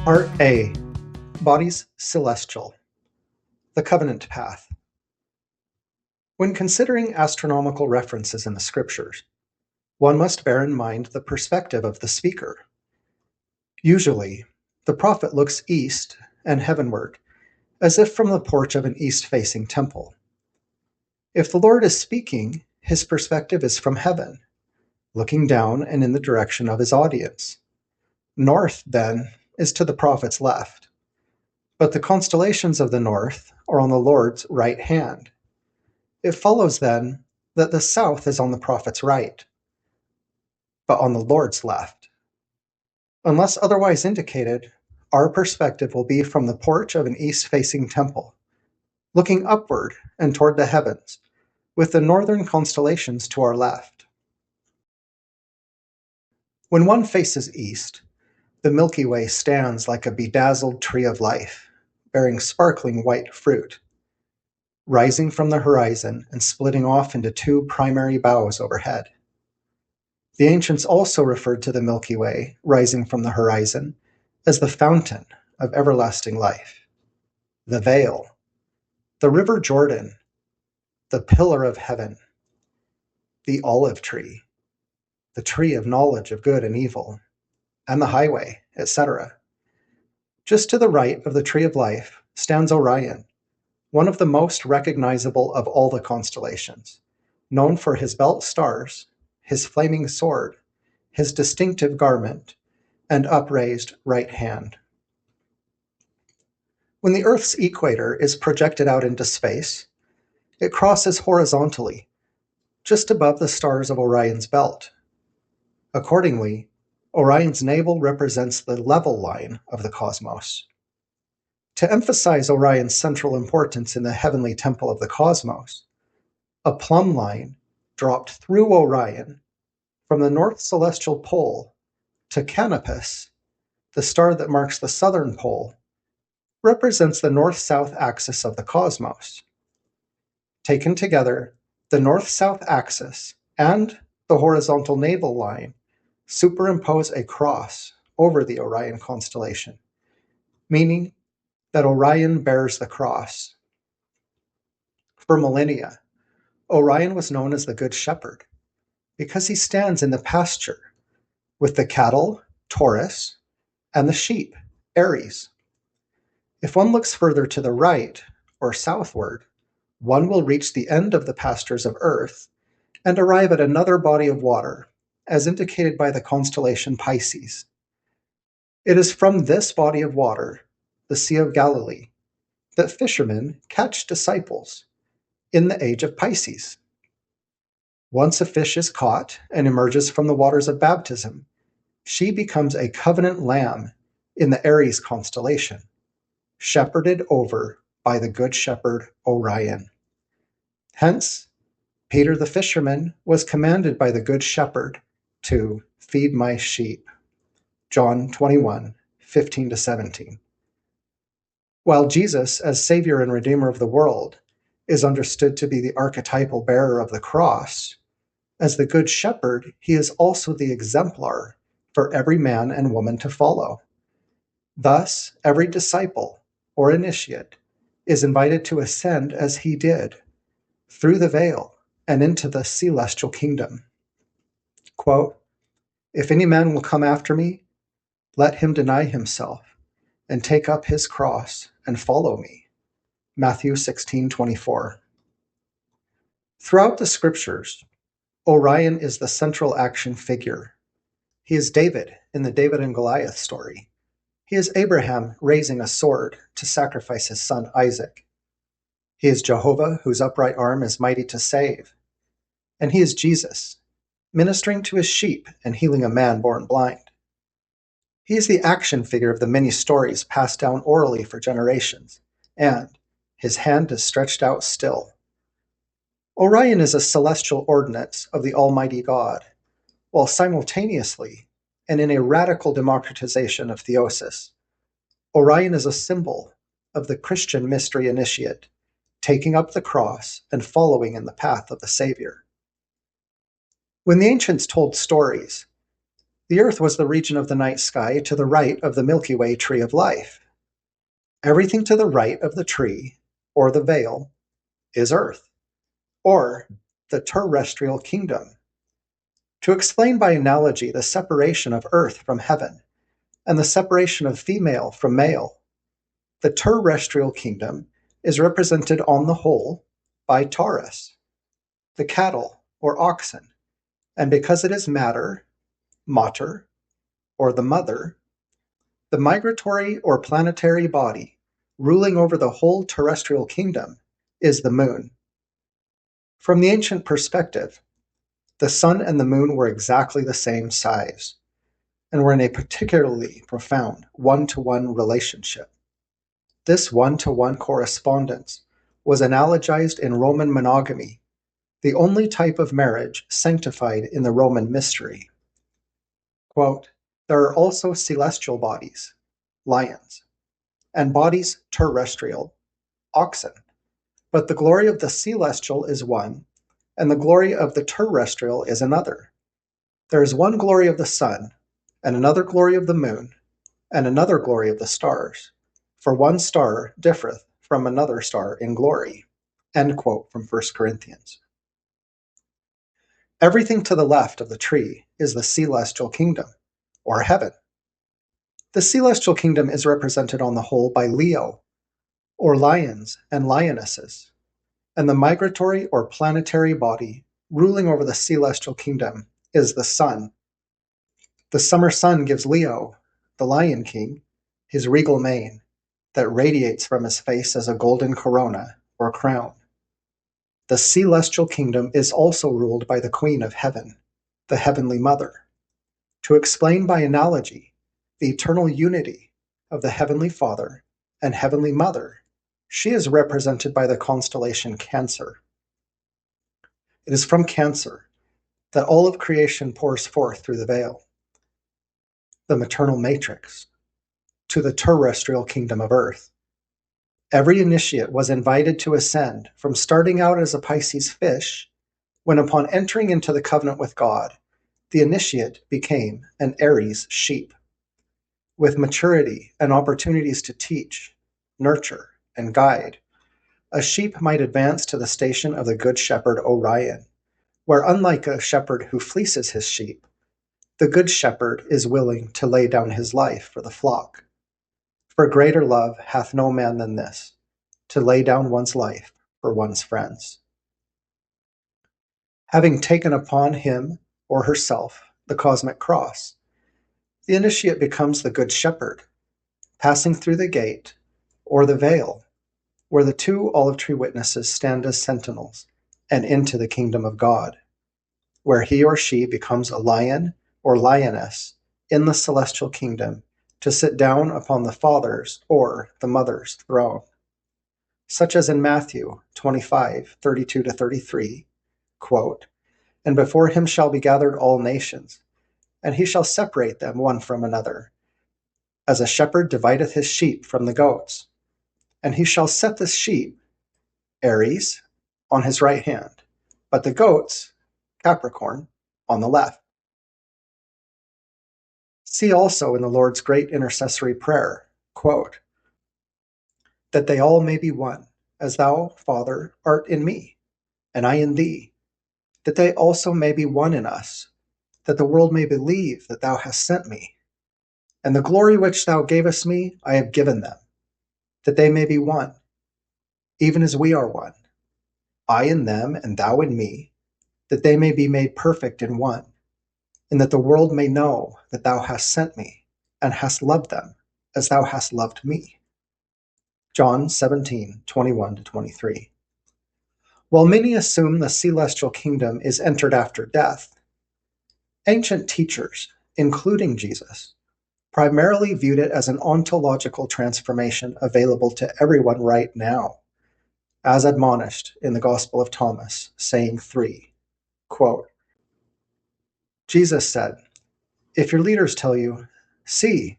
Part A. Bodies Celestial. The Covenant Path. When considering astronomical references in the scriptures, one must bear in mind the perspective of the speaker. Usually, the prophet looks east and heavenward, as if from the porch of an east-facing temple. If the Lord is speaking, his perspective is from heaven, looking down and in the direction of his audience. North, then, is to the prophet's left, but the constellations of the north are on the Lord's right hand. It follows, then, that the south is on the prophet's right, but on the Lord's left. Unless otherwise indicated, our perspective will be from the porch of an east-facing temple, looking upward and toward the heavens, with the northern constellations to our left. When one faces east, the Milky Way stands like a bedazzled tree of life, bearing sparkling white fruit, rising from the horizon and splitting off into two primary boughs overhead. The ancients also referred to the Milky Way, rising from the horizon, as the fountain of everlasting life, the veil, the river Jordan, the pillar of heaven, the olive tree, the tree of knowledge of good and evil, and the highway, etc. Just to the right of the tree of life stands Orion, one of the most recognizable of all the constellations, known for his belt stars, his flaming sword, his distinctive garment, and upraised right hand. When the Earth's equator is projected out into space, it crosses horizontally, just above the stars of Orion's belt. Accordingly, Orion's navel represents the level line of the cosmos. To emphasize Orion's central importance in the heavenly temple of the cosmos, a plumb line dropped through Orion from the north celestial pole to Canopus, the star that marks the southern pole, represents the north-south axis of the cosmos. Taken together, the north-south axis and the horizontal navel line superimpose a cross over the Orion constellation, meaning that Orion bears the cross. For millennia, Orion was known as the Good Shepherd because he stands in the pasture with the cattle, Taurus, and the sheep, Aries. If one looks further to the right or southward, one will reach the end of the pastures of Earth and arrive at another body of water, as indicated by the constellation Pisces. It is from this body of water, the Sea of Galilee, that fishermen catch disciples in the age of Pisces. Once a fish is caught and emerges from the waters of baptism, she becomes a covenant lamb in the Aries constellation, shepherded over by the Good Shepherd Orion. Hence, Peter the fisherman was commanded by the Good Shepherd to feed my sheep. John 21, 15-17. While Jesus, as Savior and Redeemer of the world, is understood to be the archetypal bearer of the cross, as the Good Shepherd, he is also the exemplar for every man and woman to follow. Thus, every disciple or initiate is invited to ascend as he did, through the veil and into the celestial kingdom. Quote, "If any man will come after me, let him deny himself and take up his cross and follow me." Matthew 16:24. Throughout the scriptures, Orion is the central action figure. He is David in the David and Goliath story. He is Abraham raising a sword to sacrifice his son Isaac. He is Jehovah, whose upright arm is mighty to save. And he is Jesus, ministering to his sheep and healing a man born blind. He is the action figure of the many stories passed down orally for generations, and his hand is stretched out still. Orion is a celestial ordinance of the Almighty God, while simultaneously, and in a radical democratization of theosis, Orion is a symbol of the Christian mystery initiate, taking up the cross and following in the path of the Savior. When the ancients told stories, The Earth was the region of the night sky to the right of the Milky Way tree of life. Everything to the right of the tree, or the veil, is Earth, or the terrestrial kingdom. To explain by analogy the separation of Earth from heaven, and the separation of female from male, the terrestrial kingdom is represented on the whole by Taurus, the cattle or oxen, and because it is matter, mater, or the mother, the migratory or planetary body ruling over the whole terrestrial kingdom is the moon. From the ancient perspective, the sun and the moon were exactly the same size, and were in a particularly profound one-to-one relationship. This one-to-one correspondence was analogized in Roman monogamy, the only type of marriage sanctified in the Roman mystery. Quote, "There are also celestial bodies, lions, and bodies terrestrial, oxen. But the glory of the celestial is one, and the glory of the terrestrial is another. There is one glory of the sun, and another glory of the moon, and another glory of the stars. For one star differeth from another star in glory." End quote from 1 Corinthians. Everything to the left of the tree is the celestial kingdom, or heaven. The celestial kingdom is represented on the whole by Leo, or lions and lionesses, and the migratory or planetary body ruling over the celestial kingdom is the sun. The summer sun gives Leo, the lion king, his regal mane that radiates from his face as a golden corona or crown. The celestial kingdom is also ruled by the Queen of Heaven, the Heavenly Mother. To explain by analogy the eternal unity of the Heavenly Father and Heavenly Mother, she is represented by the constellation Cancer. It is from Cancer that all of creation pours forth through the veil, the maternal matrix, to the terrestrial kingdom of Earth. Every initiate was invited to ascend from starting out as a Pisces fish, when upon entering into the covenant with God, the initiate became an Aries sheep. With maturity and opportunities to teach, nurture, and guide, a sheep might advance to the station of the Good Shepherd Orion, where unlike a shepherd who fleeces his sheep, the Good Shepherd is willing to lay down his life for the flock. For greater love hath no man than this, to lay down one's life for one's friends. Having taken upon him or herself the cosmic cross, the initiate becomes the Good Shepherd, passing through the gate, or the veil, where the two olive tree witnesses stand as sentinels, and into the kingdom of God, where he or she becomes a lion or lioness in the celestial kingdom to sit down upon the Father's or the Mother's throne. Such as in Matthew 25:32-33, quote, "And before him shall be gathered all nations, and he shall separate them one from another, as a shepherd divideth his sheep from the goats. And he shall set the sheep, Aries, on his right hand, but the goats, Capricorn, on the left." See also in the Lord's great intercessory prayer, quote, "That they all may be one, as thou, Father, art in me, and I in thee, that they also may be one in us, that the world may believe that thou hast sent me. And the glory which thou gavest me I have given them, that they may be one, even as we are one, I in them and thou in me, that they may be made perfect in one, and that the world may know that thou hast sent me, and hast loved them as thou hast loved me." John 17:21-23. While many assume the celestial kingdom is entered after death, ancient teachers, including Jesus, primarily viewed it as an ontological transformation available to everyone right now, as admonished in the Gospel of Thomas, saying 3, quote, Jesus said, "If your leaders tell you, 'See,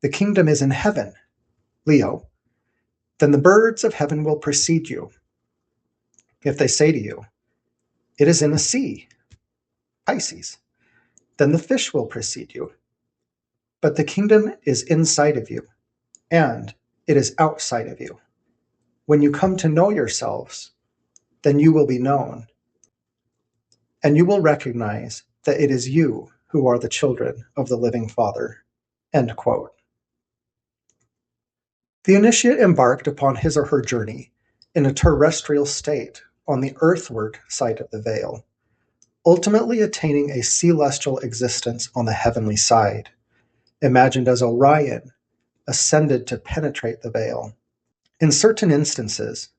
the kingdom is in heaven,' Leo, then the birds of heaven will precede you. If they say to you, 'It is in the sea,' Pisces, then the fish will precede you. But the kingdom is inside of you, and it is outside of you. When you come to know yourselves, then you will be known, and you will recognize that it is you who are the children of the living Father." End quote. The initiate embarked upon his or her journey in a terrestrial state on the earthward side of the veil, ultimately attaining a celestial existence on the heavenly side, imagined as Orion ascended to penetrate the veil. In certain instances,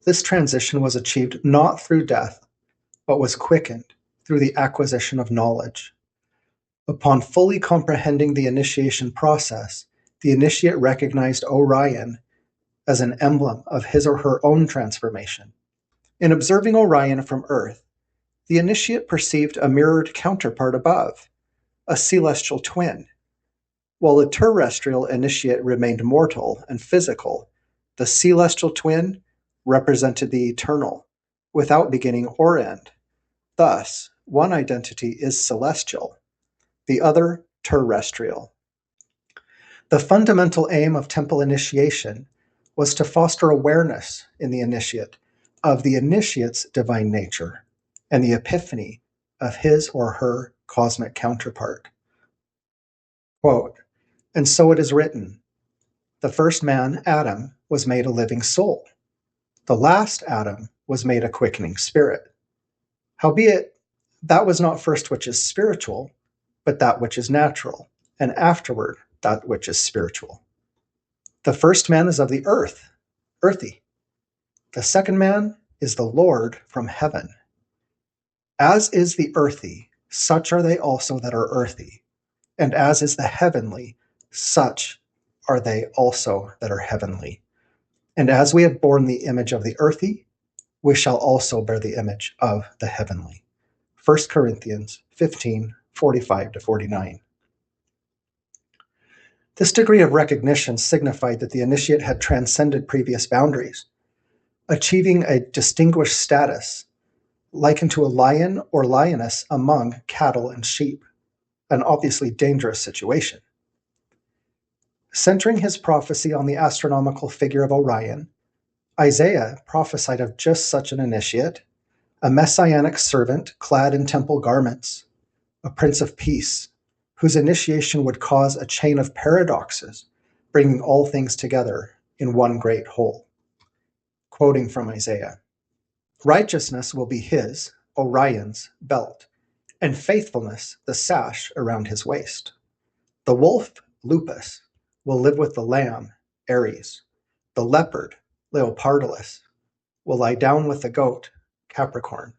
this transition was achieved not through death, but was quickened through the acquisition of knowledge. Upon fully comprehending the initiation process, the initiate recognized Orion as an emblem of his or her own transformation. In observing Orion from Earth, the initiate perceived a mirrored counterpart above, a celestial twin. While the terrestrial initiate remained mortal and physical, the celestial twin represented the eternal, without beginning or end. Thus, one identity is celestial, the other terrestrial. The fundamental aim of temple initiation was to foster awareness in the initiate of the initiate's divine nature and the epiphany of his or her cosmic counterpart. Quote, "And so it is written, the first man, Adam, was made a living soul. The last Adam was made a quickening spirit. Howbeit, that was not first which is spiritual, but that which is natural, and afterward that which is spiritual. The first man is of the earth, earthy. The second man is the Lord from heaven. As is the earthy, such are they also that are earthy, and as is the heavenly, such are they also that are heavenly. And as we have borne the image of the earthy, we shall also bear the image of the heavenly." 1 Corinthians 15:45-49. This degree of recognition signified that the initiate had transcended previous boundaries, achieving a distinguished status, likened to a lion or lioness among cattle and sheep, an obviously dangerous situation. Centering his prophecy on the astronomical figure of Orion, Isaiah prophesied of just such an initiate, a messianic servant clad in temple garments, a prince of peace, whose initiation would cause a chain of paradoxes, bringing all things together in one great whole. Quoting from Isaiah, "Righteousness will be his, Orion's, belt, and faithfulness the sash around his waist. The wolf, Lupus, will live with the lamb, Aries. The leopard, Leopardalus, will lie down with the goat, Capricorn.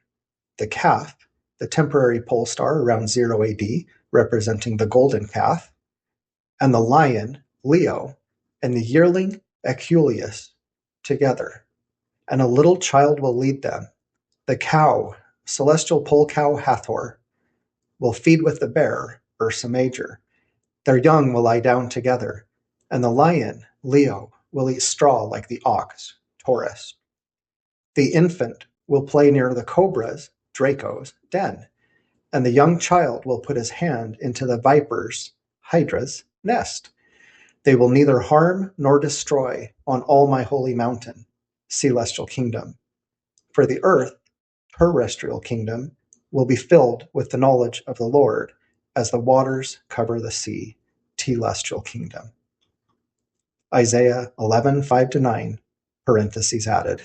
The calf, the temporary pole star around 0 AD, representing the golden calf, and the lion, Leo, and the yearling, Aculeus, together. And a little child will lead them. The cow, celestial pole cow Hathor, will feed with the bear, Ursa Major. Their young will lie down together, and the lion, Leo, will eat straw like the ox, Taurus. The infant will play near the cobra's, Draco's, den, and the young child will put his hand into the viper's, Hydra's, nest. They will neither harm nor destroy on all my holy mountain, celestial kingdom. For the earth, terrestrial kingdom, will be filled with the knowledge of the Lord as the waters cover the sea, telestial kingdom." Isaiah 11:5-9, parentheses added.